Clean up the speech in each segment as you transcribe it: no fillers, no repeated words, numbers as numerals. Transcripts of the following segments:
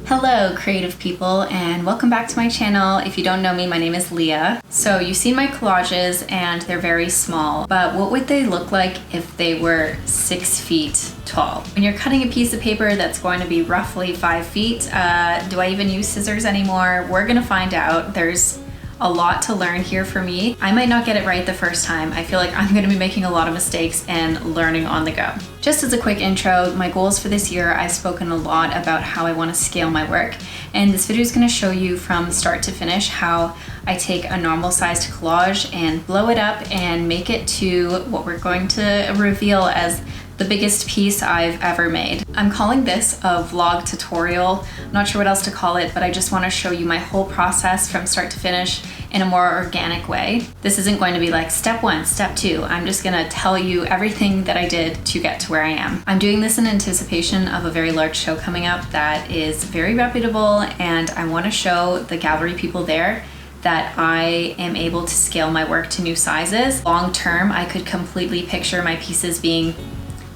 Hello creative people, and welcome back to my channel. If you don't know me, my name is Leah. So you've seen my collages and they're very small, but what would they look like if they were 6 feet tall? When you're cutting a piece of paper that's going to be roughly 5 feet, do I even use scissors anymore? We're gonna find out. There's a lot to learn here for me. I might not get it right the first time. I feel like I'm gonna be making a lot of mistakes and learning on the go. Just as a quick intro, my goals for this year, I've spoken a lot about how I wanna scale my work. And this video is gonna show you from start to finish how I take a normal sized collage and blow it up and make it to what we're going to reveal as the biggest piece I've ever made. I'm calling this a vlog tutorial. I'm not sure what else to call it, but I just want to show you my whole process from start to finish in a more organic way. This isn't going to be like step 1, step 2. I'm just gonna tell you everything that I did to get to where I am. I'm doing this in anticipation of a very large show coming up that is very reputable, and I want to show the gallery people there that I am able to scale my work to new sizes. Long term, I could completely picture my pieces being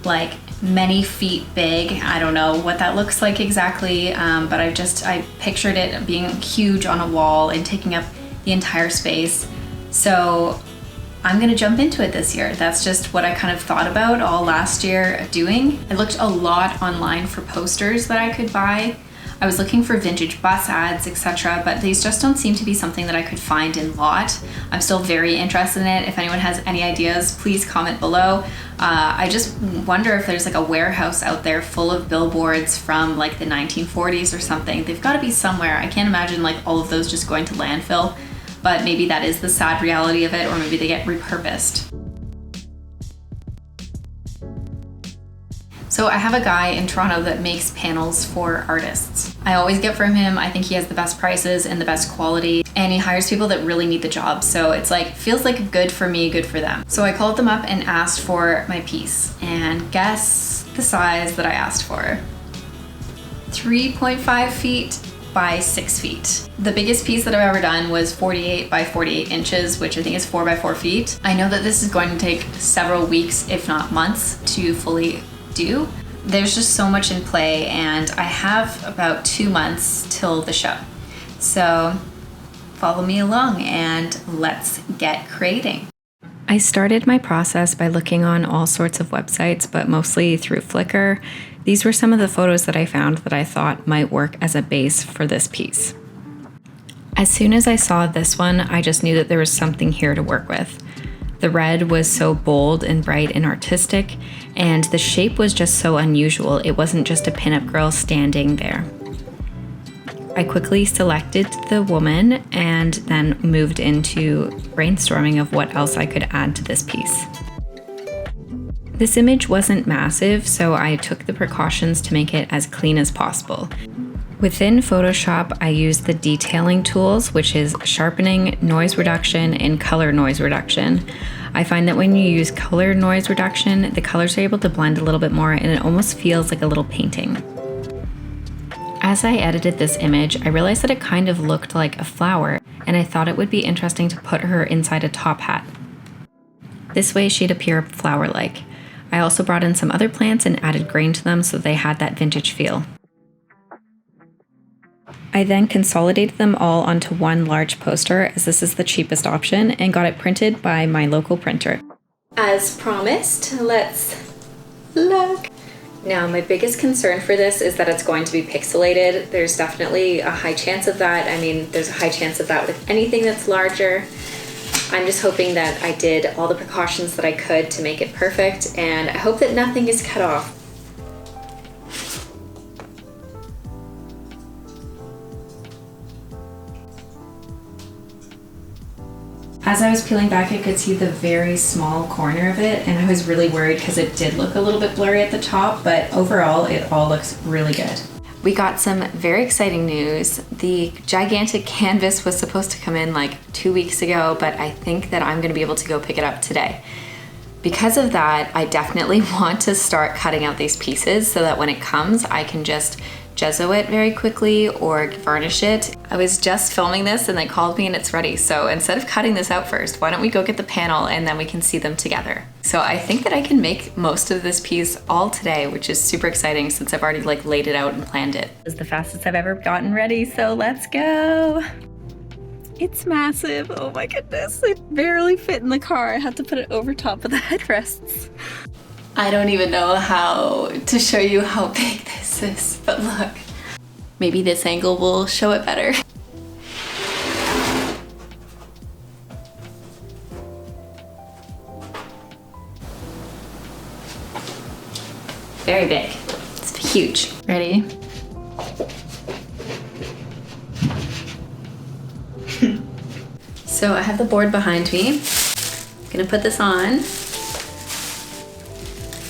like many feet big. I don't know what that looks like exactly, but I pictured it being huge on a wall and taking up the entire space. So I'm gonna jump into it this year. That's just what I kind of thought about all last year doing. I looked a lot online for posters that I could buy. I was looking for vintage bus ads, etc., but these just don't seem to be something that I could find in lot. I'm still very interested in it. If anyone has any ideas, please comment below. I just wonder if there's like a warehouse out there full of billboards from like the 1940s or something. They've got to be somewhere. I can't imagine like all of those just going to landfill, but maybe that is the sad reality of it, or maybe they get repurposed. So I have a guy in Toronto that makes panels for artists. I always get from him. I think he has the best prices and the best quality, and he hires people that really need the job. So it's like, feels like good for me, good for them. So I called them up and asked for my piece, and guess the size that I asked for. 3.5 feet by 6 feet. The biggest piece that I've ever done was 48 by 48 inches, which I think is 4 by 4 feet. I know that this is going to take several weeks, if not months, to fully do. There's just so much in play, and I have about 2 months till the show. So follow me along and let's get creating. I started my process by looking on all sorts of websites, but mostly through Flickr. These were some of the photos that I found that I thought might work as a base for this piece. As soon as I saw this one, I just knew that there was something here to work with. The red was so bold and bright and artistic, and the shape was just so unusual. It wasn't just a pinup girl standing there. I quickly selected the woman and then moved into brainstorming of what else I could add to this piece. This image wasn't massive, so I took the precautions to make it as clean as possible. Within Photoshop, I used the detailing tools, which is sharpening, noise reduction, and color noise reduction. I find that when you use color noise reduction, the colors are able to blend a little bit more, and it almost feels like a little painting. As I edited this image, I realized that it kind of looked like a flower, and I thought it would be interesting to put her inside a top hat. This way she'd appear flower-like. I also brought in some other plants and added grain to them so they had that vintage feel. I then consolidated them all onto one large poster, as this is the cheapest option, and got it printed by my local printer. As promised, let's look. Now, my biggest concern for this is that it's going to be pixelated. There's definitely a high chance of that. I mean, there's a high chance of that with anything that's larger. I'm just hoping that I did all the precautions that I could to make it perfect, and I hope that nothing is cut off. As I was peeling back, I could see the very small corner of it, and I was really worried because it did look a little bit blurry at the top, but overall it all looks really good. We got some very exciting news. The gigantic canvas was supposed to come in like 2 weeks ago, but I think that I'm gonna be able to go pick it up today. Because of that, I definitely want to start cutting out these pieces so that when it comes, I can just gesso it very quickly or varnish it. I was just filming this and they called me and it's ready. So instead of cutting this out first, why don't we go get the panel and then we can see them together. So I think that I can make most of this piece all today, which is super exciting since I've already like laid it out and planned it. This is the fastest I've ever gotten ready, so let's go. It's massive, oh my goodness. It barely fit in the car. I had to put it over top of the headrests. I don't even know how to show you how big this is, but look. Maybe this angle will show it better. Very big. It's huge. Ready? So I have the board behind me. I'm gonna put this on.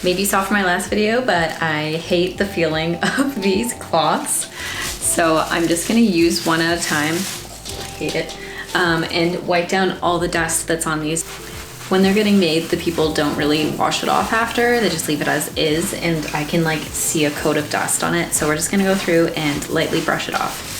Maybe you saw from my last video, but I hate the feeling of these cloths. So I'm just gonna use one at a time. I hate it. And wipe down all the dust that's on these. When they're getting made, the people don't really wash it off after. They just leave it as is, and I can like see a coat of dust on it. So we're just gonna go through and lightly brush it off.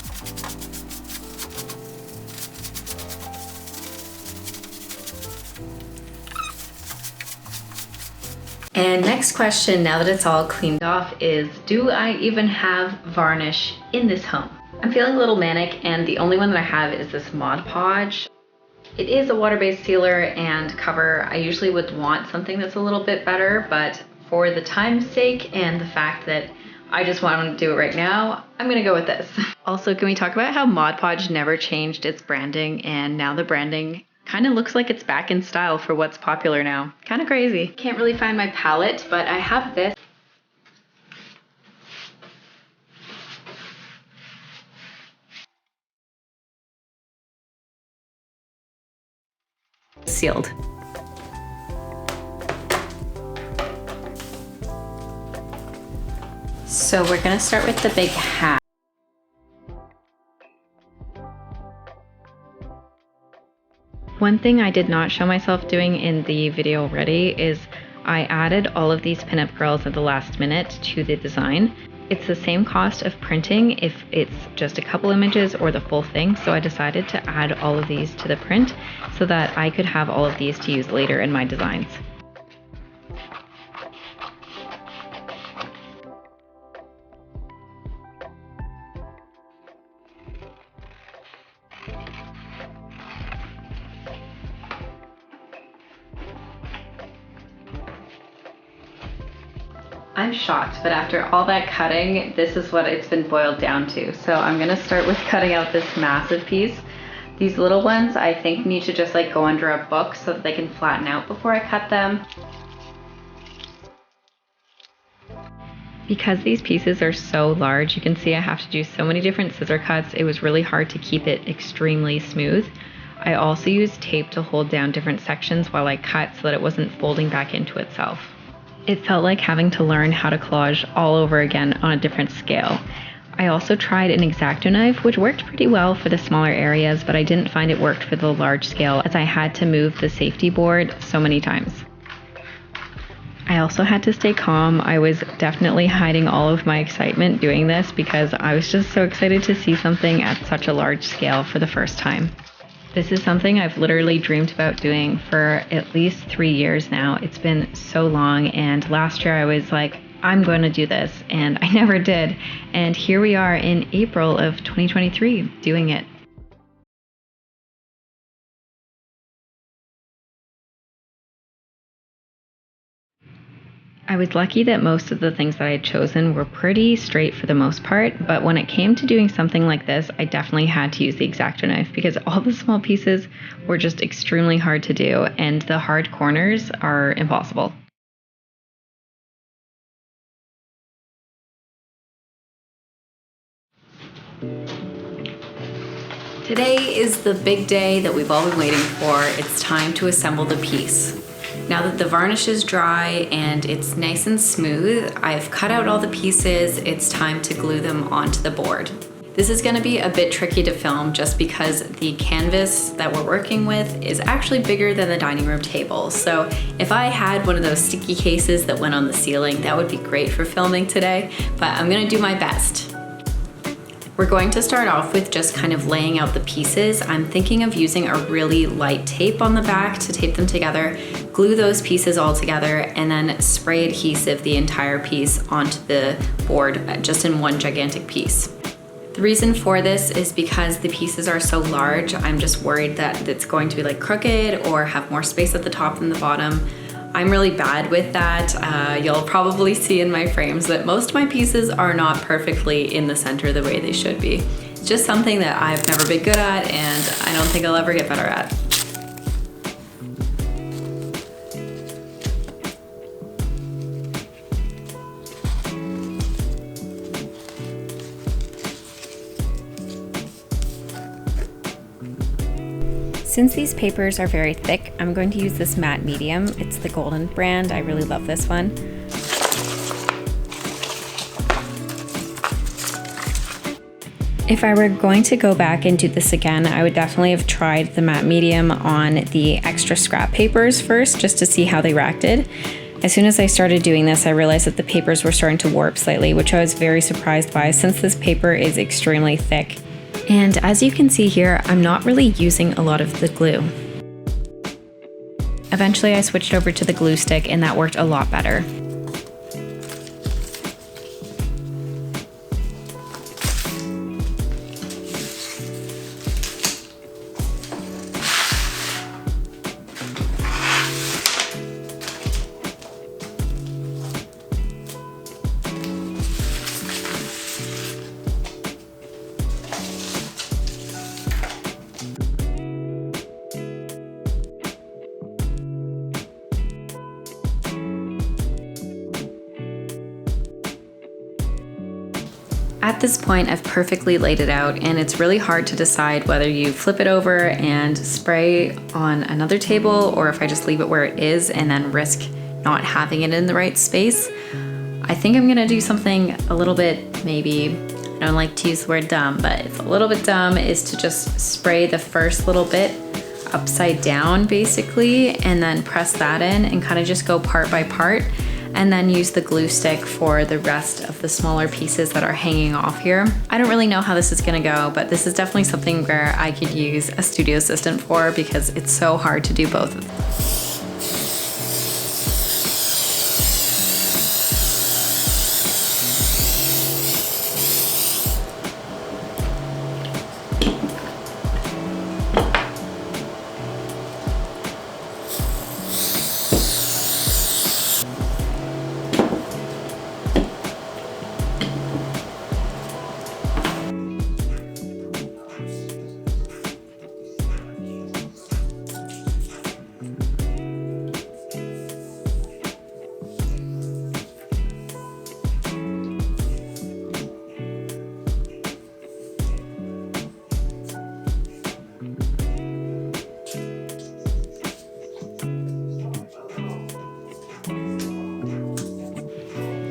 And next question, now that it's all cleaned off, is do I even have varnish in this home? I'm feeling a little manic, and the only one that I have is this Mod Podge. It is a water-based sealer and cover. I usually would want something that's a little bit better, but for the time's sake and the fact that I just want to do it right now, I'm gonna go with this. Also, can we talk about how Mod Podge never changed its branding, and now the branding kind of looks like it's back in style for what's popular now. Kind of crazy. Can't really find my palette, but I have this. Sealed. So we're gonna start with the big hat. One thing I did not show myself doing in the video already is I added all of these pinup girls at the last minute to the design. It's the same cost of printing if it's just a couple images or the full thing, so I decided to add all of these to the print so that I could have all of these to use later in my designs. I'm shocked, but after all that cutting, this is what it's been boiled down to. So I'm gonna start with cutting out this massive piece. These little ones I think need to just like go under a book so that they can flatten out before I cut them. Because these pieces are so large, you can see I have to do so many different scissor cuts. It was really hard to keep it extremely smooth. I also used tape to hold down different sections while I cut so that it wasn't folding back into itself. It felt like having to learn how to collage all over again on a different scale. I also tried an X-Acto knife, which worked pretty well for the smaller areas, but I didn't find it worked for the large scale as I had to move the safety board so many times. I also had to stay calm. I was definitely hiding all of my excitement doing this because I was just so excited to see something at such a large scale for the first time. This is something I've literally dreamed about doing for at least 3 years now. It's been so long, and last year I was like, I'm going to do this, and I never did. And here we are in April of 2023 doing it. I was lucky that most of the things that I had chosen were pretty straight for the most part, but when it came to doing something like this, I definitely had to use the X-Acto knife because all the small pieces were just extremely hard to do, and the hard corners are impossible. Today is the big day that we've all been waiting for. It's time to assemble the piece. Now that the varnish is dry and it's nice and smooth, I've cut out all the pieces. It's time to glue them onto the board. This is gonna be a bit tricky to film just because the canvas that we're working with is actually bigger than the dining room table. So if I had one of those sticky cases that went on the ceiling, that would be great for filming today, but I'm gonna do my best. We're going to start off with just kind of laying out the pieces. I'm thinking of using a really light tape on the back to tape them together, glue those pieces all together, and then spray adhesive the entire piece onto the board just in one gigantic piece. The reason for this is because the pieces are so large, I'm just worried that it's going to be like crooked or have more space at the top than the bottom. I'm really bad with that. You'll probably see in my frames that most of my pieces are not perfectly in the center the way they should be. It's just something that I've never been good at and I don't think I'll ever get better at. Since these papers are very thick, I'm going to use this matte medium. It's the Golden brand. I really love this one. If I were going to go back and do this again, I would definitely have tried the matte medium on the extra scrap papers first, just to see how they reacted. As soon as I started doing this, I realized that the papers were starting to warp slightly, which I was very surprised by since this paper is extremely thick. And as you can see here, I'm not really using a lot of the glue. Eventually I switched over to the glue stick and that worked a lot better. At this point, I've perfectly laid it out, and it's really hard to decide whether you flip it over and spray on another table or if I just leave it where it is and then risk not having it in the right space. I think I'm gonna do something a little bit, maybe, I don't like to use the word dumb, but it's a little bit dumb, is to just spray the first little bit upside down basically, and then press that in and kind of just go part by part, and then use the glue stick for the rest of the smaller pieces that are hanging off here. I don't really know how this is gonna go, but this is definitely something where I could use a studio assistant for because it's so hard to do both of them.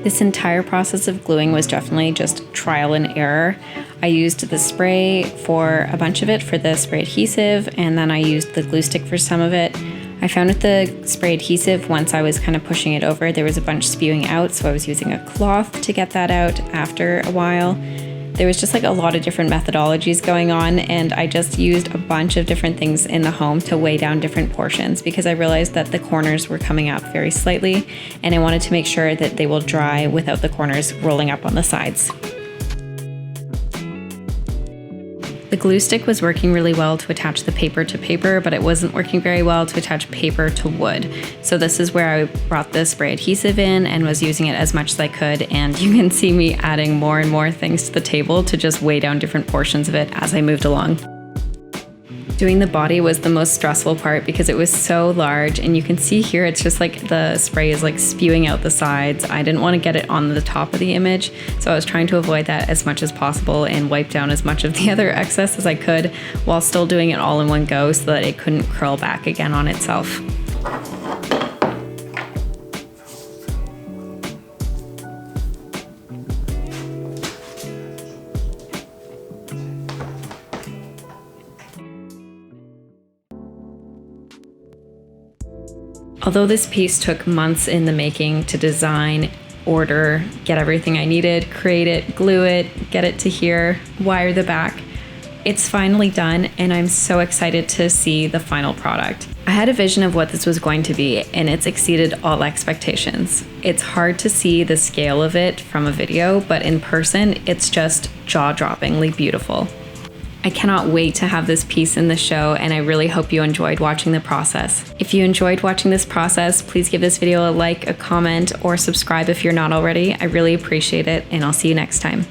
This entire process of gluing was definitely just trial and error. I used the spray for a bunch of it for the spray adhesive, and then I used the glue stick for some of it. I found with the spray adhesive, once I was kind of pushing it over, there was a bunch spewing out, so I was using a cloth to get that out after a while. There was just like a lot of different methodologies going on, and I just used a bunch of different things in the home to weigh down different portions because I realized that the corners were coming up very slightly, and I wanted to make sure that they will dry without the corners rolling up on the sides. The glue stick was working really well to attach the paper to paper, but it wasn't working very well to attach paper to wood. So this is where I brought the spray adhesive in and was using it as much as I could, and you can see me adding more and more things to the table to just weigh down different portions of it as I moved along. Doing the body was the most stressful part because it was so large, and you can see here it's just like the spray is like spewing out the sides. I didn't want to get it on the top of the image, so I was trying to avoid that as much as possible and wipe down as much of the other excess as I could while still doing it all in one go so that it couldn't curl back again on itself. Although this piece took months in the making to design, order, get everything I needed, create it, glue it, get it to here, wire the back. It's finally done, and I'm so excited to see the final product. I had a vision of what this was going to be, and it's exceeded all expectations. It's hard to see the scale of it from a video, but in person, it's just jaw-droppingly beautiful. I cannot wait to have this piece in the show, and I really hope you enjoyed watching the process. If you enjoyed watching this process, please give this video a like, a comment, or subscribe if you're not already. I really appreciate it, and I'll see you next time.